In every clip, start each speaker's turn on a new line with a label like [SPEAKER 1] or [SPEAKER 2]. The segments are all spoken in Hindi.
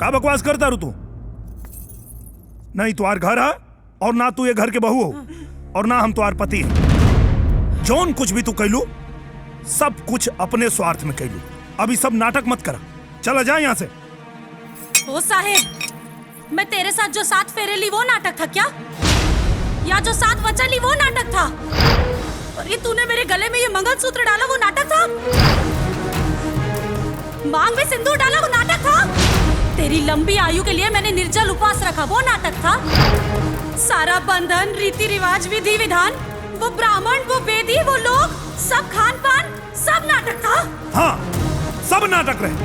[SPEAKER 1] का बकवास करता रू तू? नहीं तुम्हार घर है और ना तू ये घर के बहू हो और ना हम तुम्हार पति हैं। जौन कुछ भी तू कैलू सब कुछ अपने स्वार्थ में कैलू। अभी सब नाटक मत करा, चला जा यहाँ से।
[SPEAKER 2] ओ साहेब, मैं तेरे साथ जो 7 फेरे ली वो नाटक था क्या? या जो 7 वचन ली वो नाटक था? और ये तूने मेरे गले में ये मंगलसूत्र डाला वो नाटक था? मांग में सिंदूर डाला वो नाटक था? तेरी लंबी आयु के लिए मैंने निर्जल उपवास रखा वो नाटक था? सारा बंधन, रीति रिवाज, विधि विधान, वो ब्राह्मण, वो वेदी, वो लोग, सब खान पान, सब नाटक था?
[SPEAKER 1] हाँ, सब नाटक रहे।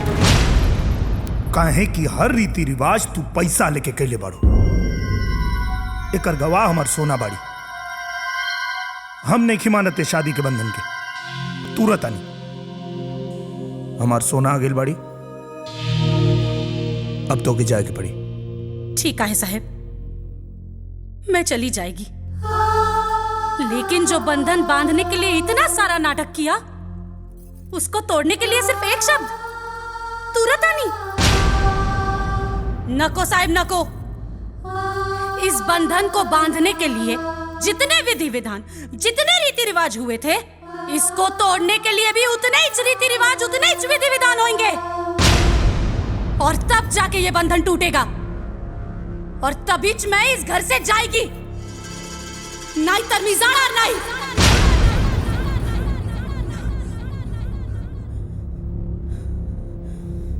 [SPEAKER 1] काहे कि हर रीति रिवाज तू पैसा लेके कैले बाड़ू। एकर गवाह हमार सोना बाड़ी। हम नहीं खिमानते शादी के बंधन के। तुरंत आनी हमार सोना आ गेल बाड़ी। अब तो के जाए के पड़ी।
[SPEAKER 2] ठीक है साहब, मैं चली जाएगी, लेकिन जो बंधन बांधने के लिए इतना सारा नाटक किया उसको तोड़ने के लिए सिर्फ एक शब्द, तुरंत आनी। नको साहब नको। इस बंधन को बांधने के लिए जितने विधि विधान, जितने रीति रिवाज हुए थे, इसको तोड़ने के लिए भी उतने ही रीति रिवाज, उतने ही विधि विधान होंगे। और तब जाके ये बंधन टूटेगा। और तभी मैं इस घर से जाएगी। नहीं तरमीजाना नहीं।